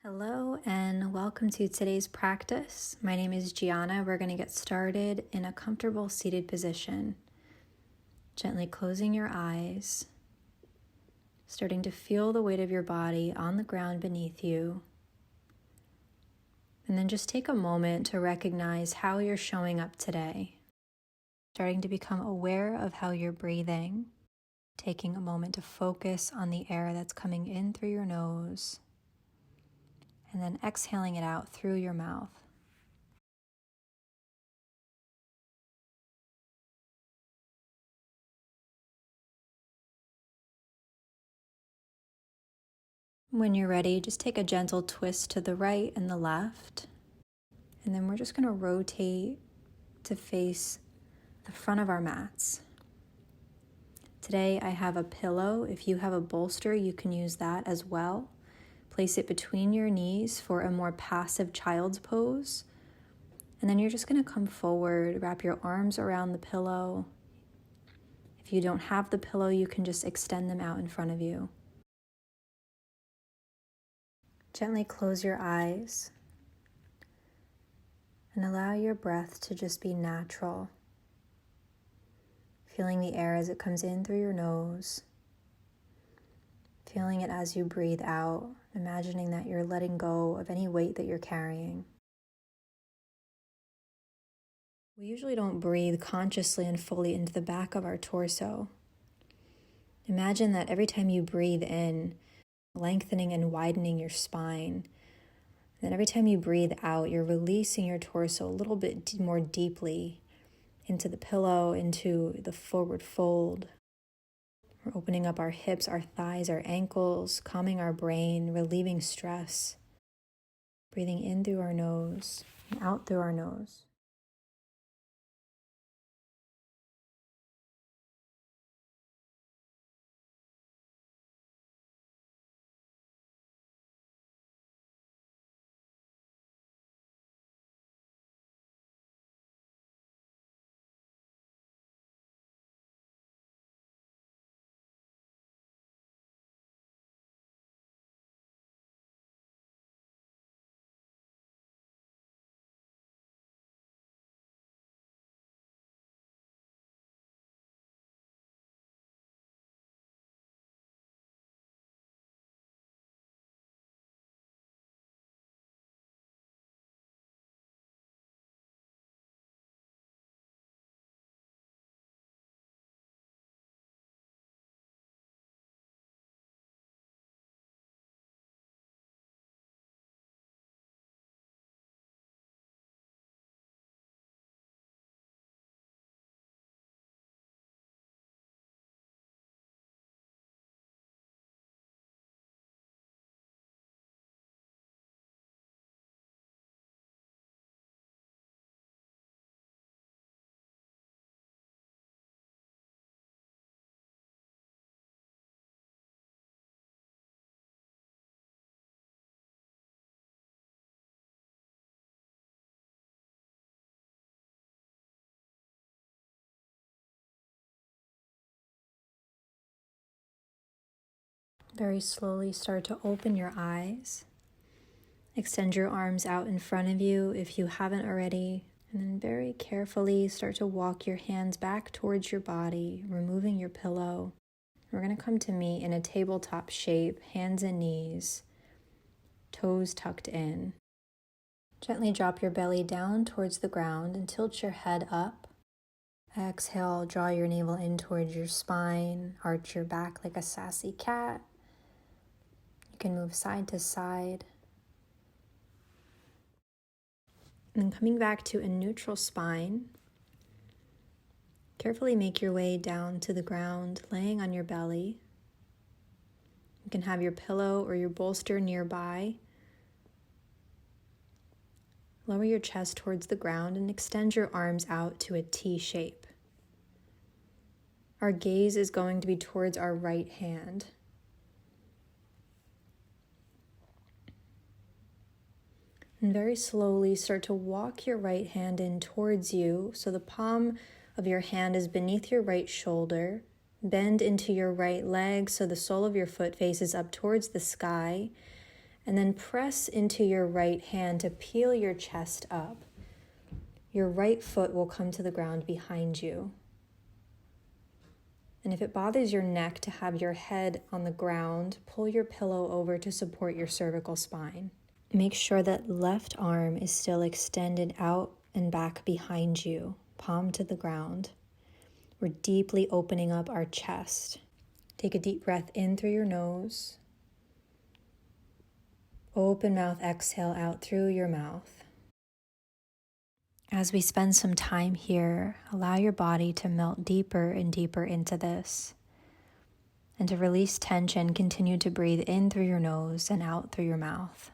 Hello and welcome to today's practice. My name is Gianna. We're going to get started in a comfortable seated position. Gently closing your eyes, starting to feel the weight of your body on the ground beneath you. And then just take a moment to recognize how you're showing up today. Starting to become aware of how you're breathing, taking a moment to focus on the air that's coming in through your nose, and then exhaling it out through your mouth. When you're ready, just take a gentle twist to the right and the left. And then we're just going to rotate to face the front of our mats. Today I have a pillow. If you have a bolster, you can use that as well. Place it between your knees for a more passive child's pose. And then you're just going to come forward, wrap your arms around the pillow. If you don't have the pillow, you can just extend them out in front of you. Gently close your eyes and allow your breath to just be natural. Feeling the air as it comes in through your nose. Feeling it as you breathe out, imagining that you're letting go of any weight that you're carrying. We usually don't breathe consciously and fully into the back of our torso. Imagine that every time you breathe in, lengthening and widening your spine. Then every time you breathe out, you're releasing your torso a little bit more deeply into the pillow, into the forward fold. We're opening up our hips, our thighs, our ankles, calming our brain, relieving stress. Breathing in through our nose and out through our nose. Very slowly start to open your eyes. Extend your arms out in front of you if you haven't already. And then very carefully start to walk your hands back towards your body, removing your pillow. We're going to come to meet in a tabletop shape, hands and knees, toes tucked in. Gently drop your belly down towards the ground and tilt your head up. Exhale, draw your navel in towards your spine, arch your back like a sassy cat. You can move side to side. And then coming back to a neutral spine, carefully make your way down to the ground, laying on your belly. You can have your pillow or your bolster nearby. Lower your chest towards the ground and extend your arms out to a T shape. Our gaze is going to be towards our right hand. And very slowly start to walk your right hand in towards you. So the palm of your hand is beneath your right shoulder. Bend into your right leg so the sole of your foot faces up towards the sky. And then press into your right hand to peel your chest up. Your right foot will come to the ground behind you. And if it bothers your neck to have your head on the ground, pull your pillow over to support your cervical spine. Make sure that left arm is still extended out and back behind you, palm to the ground. We're deeply opening up our chest. Take a deep breath in through your nose. Open mouth, exhale out through your mouth. As we spend some time here, allow your body to melt deeper and deeper into this. And to release tension, continue to breathe in through your nose and out through your mouth.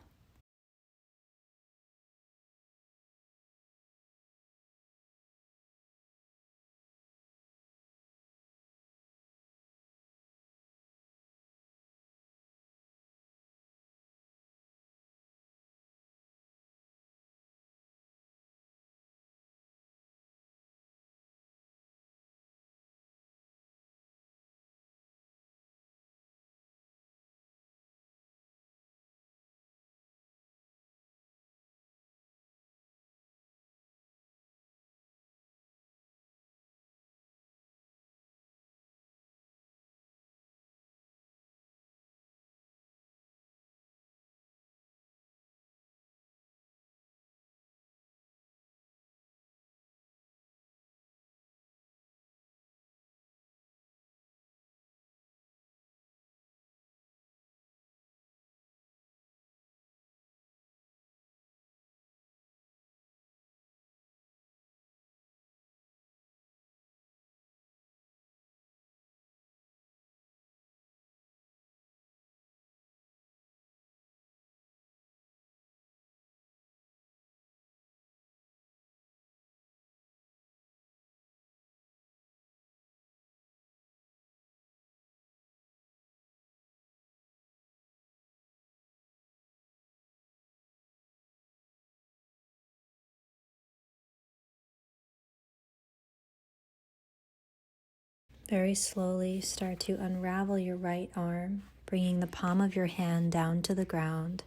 Very slowly start to unravel your right arm, bringing the palm of your hand down to the ground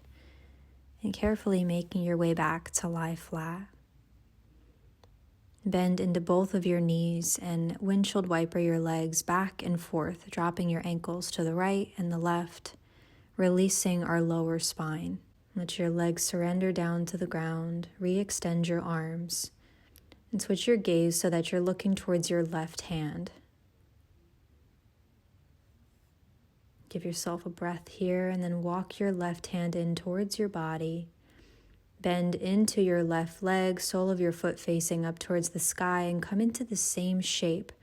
and carefully making your way back to lie flat. Bend into both of your knees and windshield wiper your legs back and forth, dropping your ankles to the right and the left, releasing our lower spine. Let your legs surrender down to the ground, re-extend your arms, and switch your gaze so that you're looking towards your left hand. Give yourself a breath here and then walk your left hand in towards your body. Bend into your left leg, sole of your foot facing up towards the sky, and come into the same shape,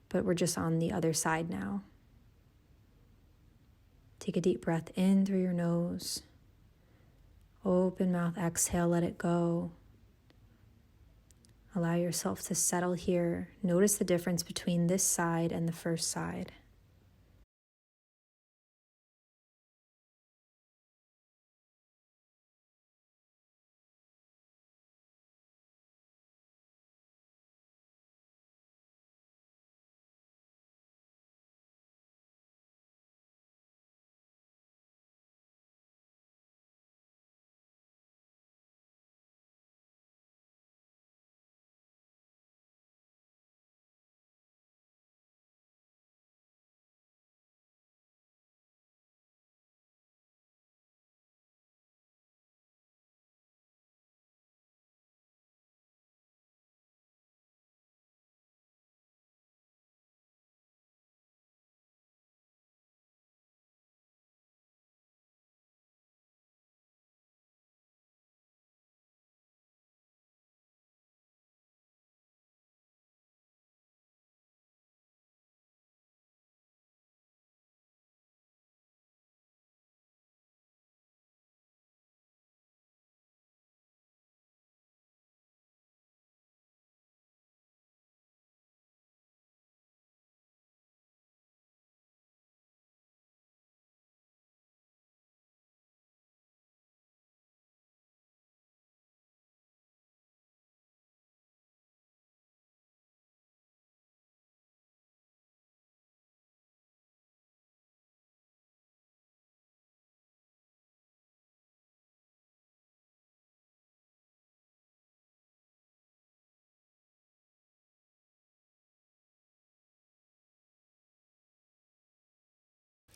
but we're just on the other side now. Take a deep breath in through your nose. Open mouth, exhale, let it go. Allow yourself to settle here. Notice the difference between this side and the first side.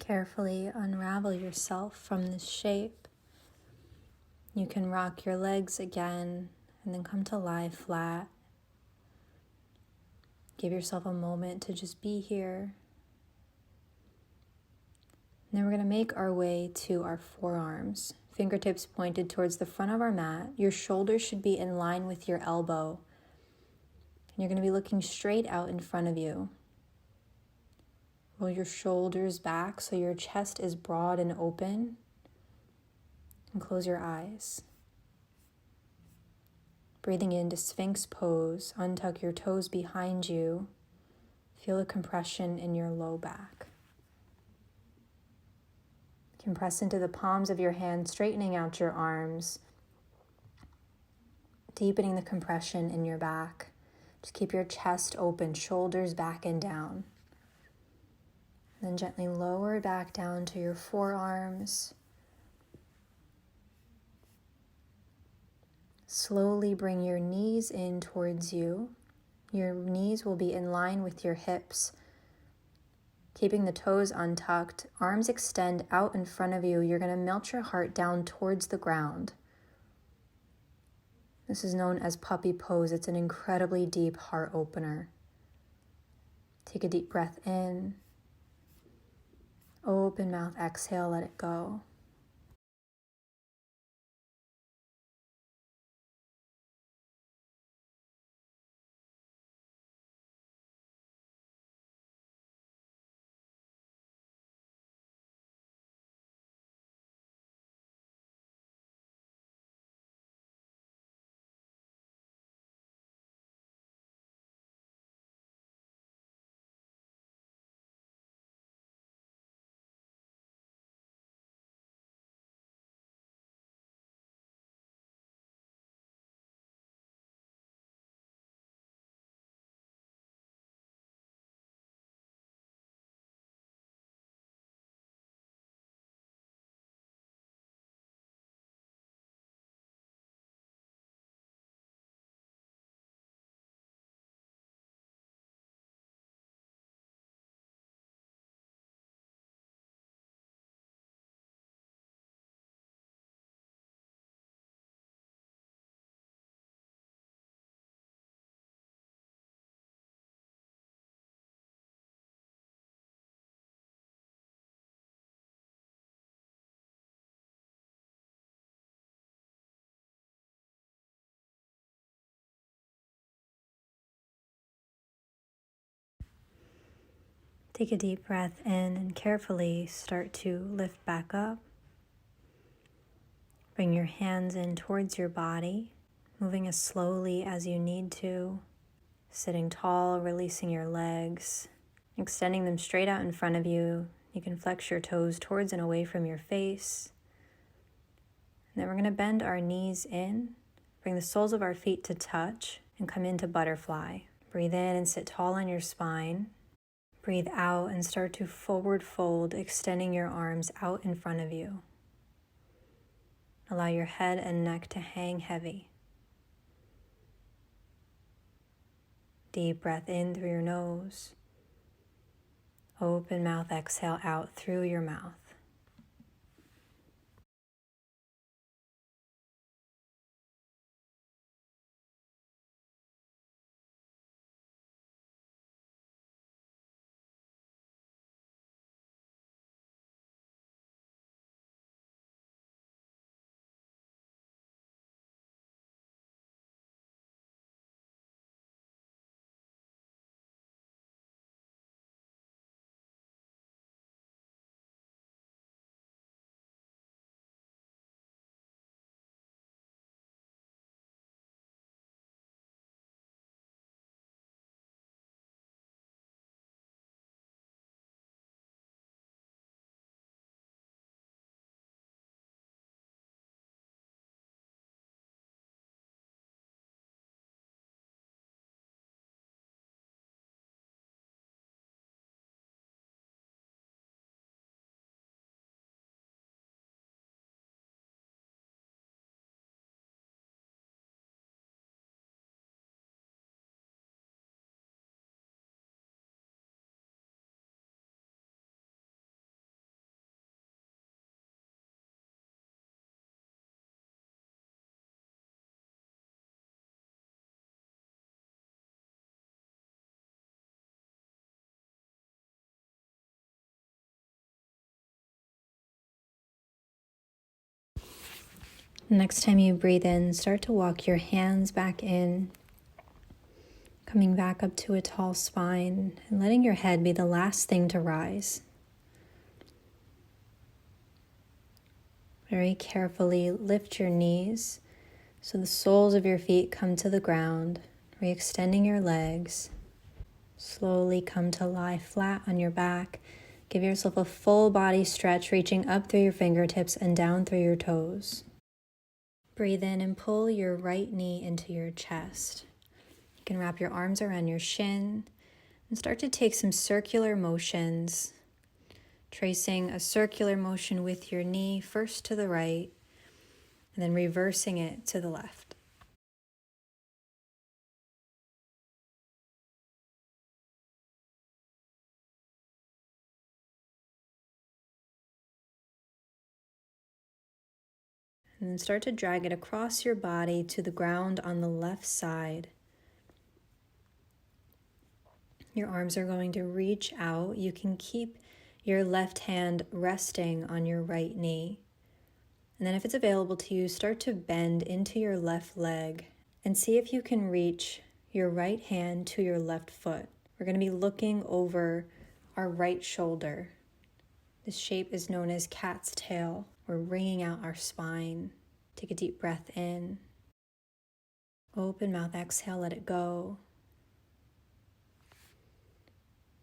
Carefully unravel yourself from this shape. You can rock your legs again and then come to lie flat. Give yourself a moment to just be here. And then we're going to make our way to our forearms. Fingertips pointed towards the front of our mat. Your shoulders should be in line with your elbow. And you're going to be looking straight out in front of you. Roll your shoulders back so your chest is broad and open. And close your eyes. Breathing into Sphinx pose, untuck your toes behind you. Feel a compression in your low back. Compress into the palms of your hands, straightening out your arms. Deepening the compression in your back. Just keep your chest open, shoulders back and down. And then gently lower back down to your forearms. Slowly bring your knees in towards you. Your knees will be in line with your hips. Keeping the toes untucked, arms extend out in front of you. You're going to melt your heart down towards the ground. This is known as puppy pose. It's an incredibly deep heart opener. Take a deep breath in. Open mouth, exhale, let it go. Take a deep breath in and carefully start to lift back up. Bring your hands in towards your body, moving as slowly as you need to. Sitting tall, releasing your legs, extending them straight out in front of you. You can flex your toes towards and away from your face. And then we're going to bend our knees in, bring the soles of our feet to touch, and come into butterfly. Breathe in and sit tall on your spine. Breathe out and start to forward fold, extending your arms out in front of you. Allow your head and neck to hang heavy. Deep breath in through your nose. Open mouth, exhale out through your mouth. Next time you breathe in, start to walk your hands back in, coming back up to a tall spine and letting your head be the last thing to rise. Very carefully lift your knees so the soles of your feet come to the ground, re-extending your legs. Slowly come to lie flat on your back. Give yourself a full body stretch, reaching up through your fingertips and down through your toes. Breathe in and pull your right knee into your chest. You can wrap your arms around your shin and start to take some circular motions, tracing a circular motion with your knee first to the right and then reversing it to the left. And then start to drag it across your body to the ground on the left side. Your arms are going to reach out. You can keep your left hand resting on your right knee. And then if it's available to you, start to bend into your left leg and see if you can reach your right hand to your left foot. We're going to be looking over our right shoulder. This shape is known as cat's tail. We're wringing out our spine. Take a deep breath in. Open mouth, exhale, let it go.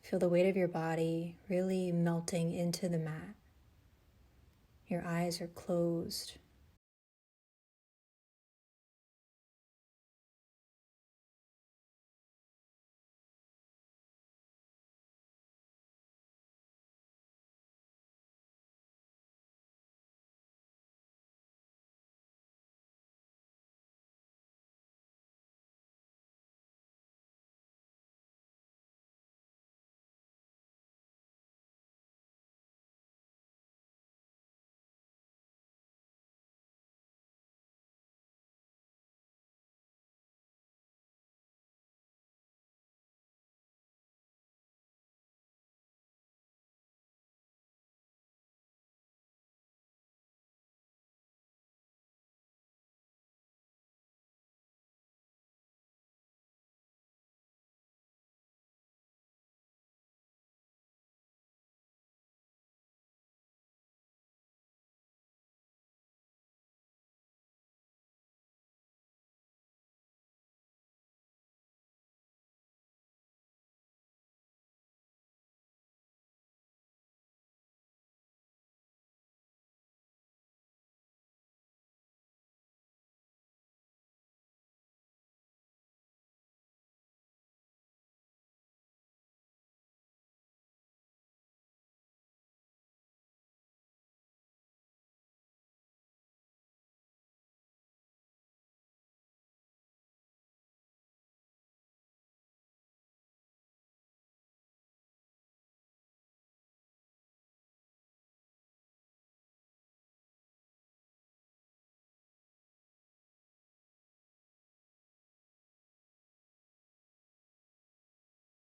Feel the weight of your body really melting into the mat. Your eyes are closed.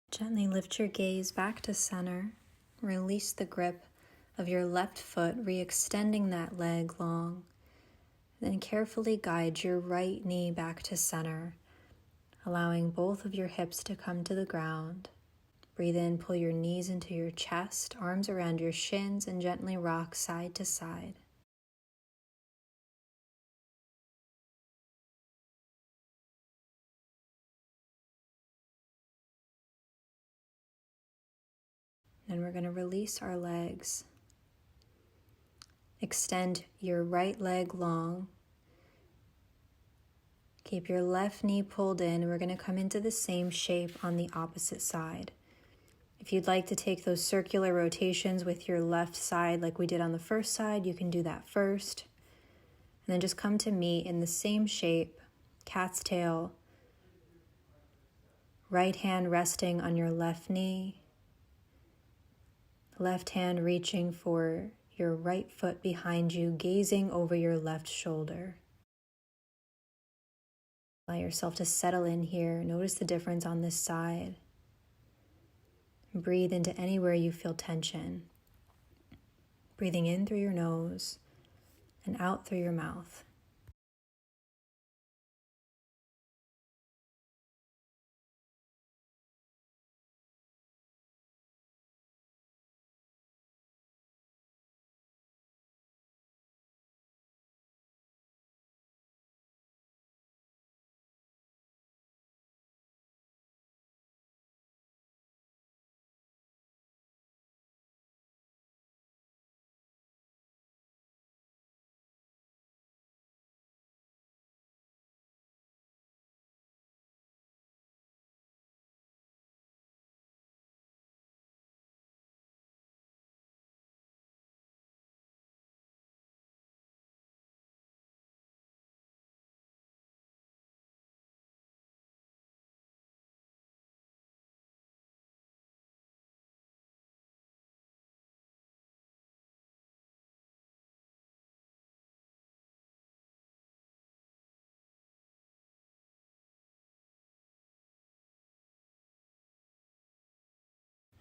Gently lift your gaze back to center. Release the grip of your left foot, re-extending that leg long. Then carefully guide your right knee back to center, allowing both of your hips to come to the ground. Breathe in, pull your knees into your chest, arms around your shins, and gently rock side to side. Then we're going to release our legs. Extend your right leg long. Keep your left knee pulled in. We're going to come into the same shape on the opposite side. If you'd like to take those circular rotations with your left side like we did on the first side, you can do that first. And then just come to meet in the same shape, cat's tail. Right hand resting on your left knee. Left hand reaching for your right foot behind you, gazing over your left shoulder. Allow yourself to settle in here. Notice the difference on this side. Breathe into anywhere you feel tension. Breathing in through your nose and out through your mouth.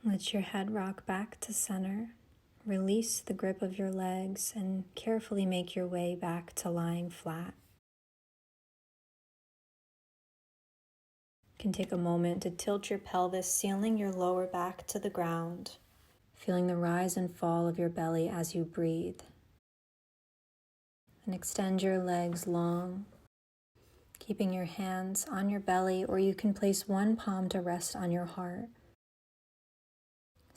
Let your head rock back to center. Release the grip of your legs and carefully make your way back to lying flat. You can take a moment to tilt your pelvis, sealing your lower back to the ground, feeling the rise and fall of your belly as you breathe. And extend your legs long, keeping your hands on your belly, or you can place one palm to rest on your heart.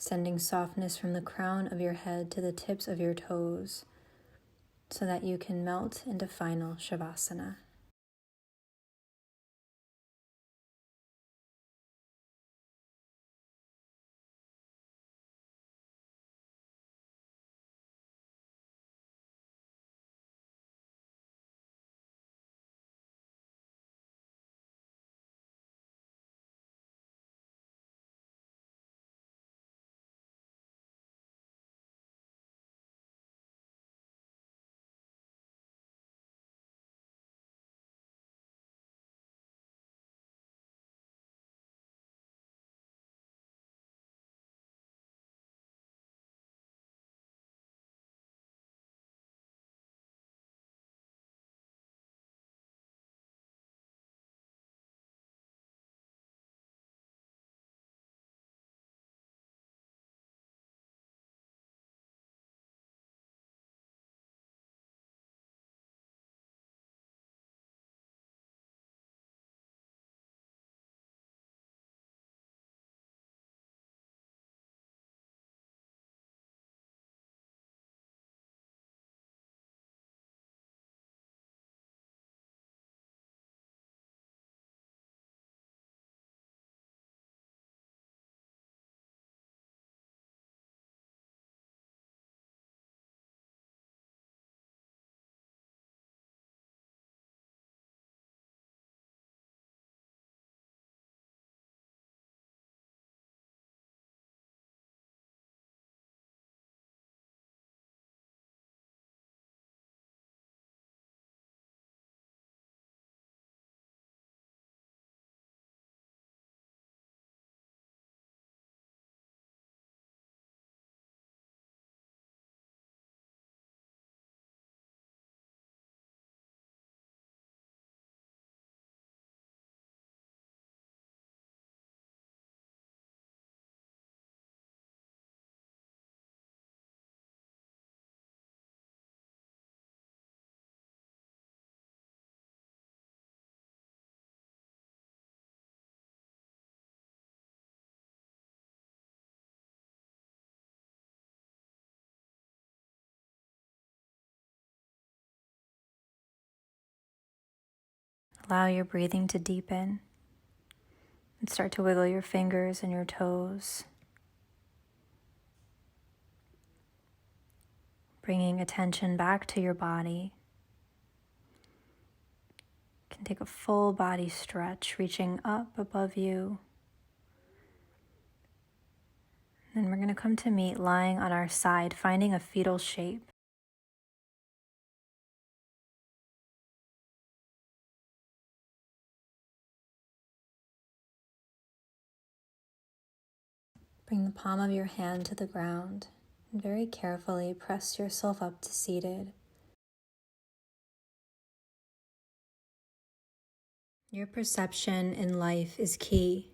Sending softness from the crown of your head to the tips of your toes so that you can melt into final Savasana. Allow your breathing to deepen and start to wiggle your fingers and your toes, bringing attention back to your body. You can take a full body stretch, reaching up above you. Then we're going to come to meet lying on our side, finding a fetal shape. Bring the palm of your hand to the ground and very carefully press yourself up to seated. Your perception in life is key.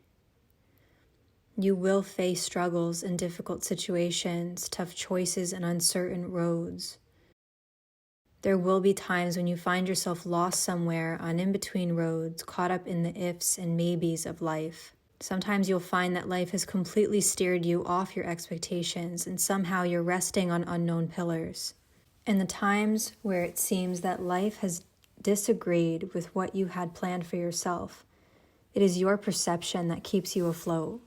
You will face struggles and difficult situations, tough choices and uncertain roads. There will be times when you find yourself lost somewhere on in-between roads, caught up in the ifs and maybes of life. Sometimes you'll find that life has completely steered you off your expectations and somehow you're resting on unknown pillars. In the times where it seems that life has disagreed with what you had planned for yourself, it is your perception that keeps you afloat.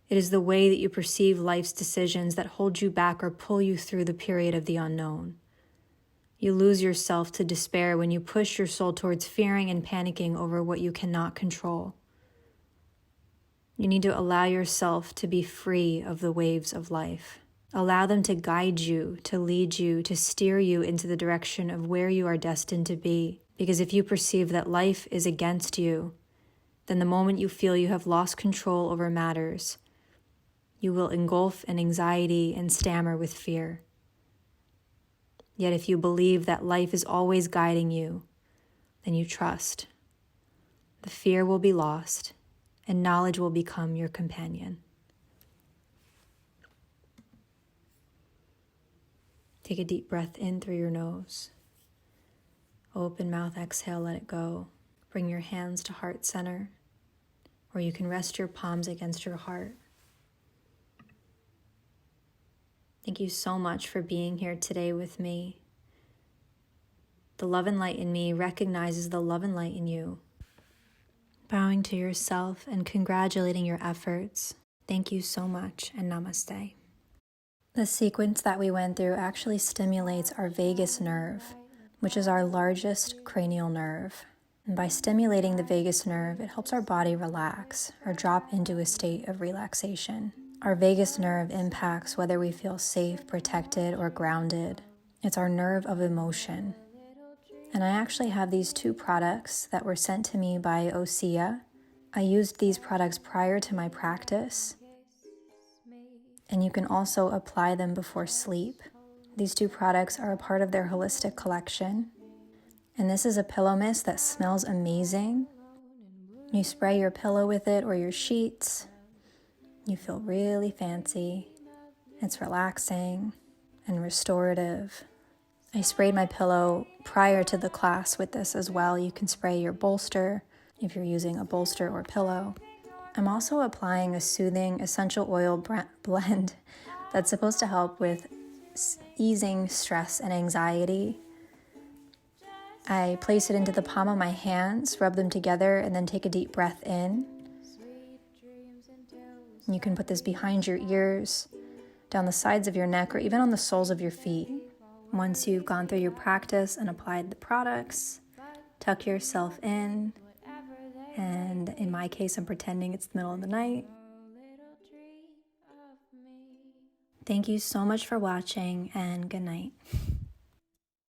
It is the way that you perceive life's decisions that hold you back or pull you through the period of the unknown. You lose yourself to despair when you push your soul towards fearing and panicking over what you cannot control. You need to allow yourself to be free of the waves of life. Allow them to guide you, to lead you, to steer you into the direction of where you are destined to be. Because if you perceive that life is against you, then the moment you feel you have lost control over matters, You will engulf in anxiety and stammer with fear. Yet if you believe that life is always guiding you, then you trust. The fear will be lost, and knowledge will become your companion. Take a deep breath in through your nose. Open mouth, exhale, let it go. Bring your hands to heart center, or you can rest your palms against your heart. Thank you so much for being here today with me. The love and light in me recognizes the love and light in you. Bowing to yourself and congratulating your efforts. Thank you so much, and namaste. The sequence that we went through actually stimulates our vagus nerve, which is our largest cranial nerve. And by stimulating the vagus nerve, it helps our body relax or drop into a state of relaxation. Our vagus nerve impacts whether we feel safe, protected, or grounded. It's our nerve of emotion. And I actually have these 2 products that were sent to me by OSEA. I used these products prior to my practice. And you can also apply them before sleep. These 2 products are a part of their holistic collection. And this is a pillow mist that smells amazing. You spray your pillow with it or your sheets. You feel really fancy. It's relaxing and restorative. I sprayed my pillow prior to the class with this as well. You can spray your bolster if you're using a bolster or pillow. I'm also applying a soothing essential oil blend that's supposed to help with easing stress and anxiety. I place it into the palm of my hands, rub them together, and then take a deep breath in. You can put this behind your ears, down the sides of your neck, or even on the soles of your feet. Once you've gone through your practice and applied the products, tuck yourself in. And in my case, I'm pretending it's the middle of the night. Thank you so much for watching, and good night.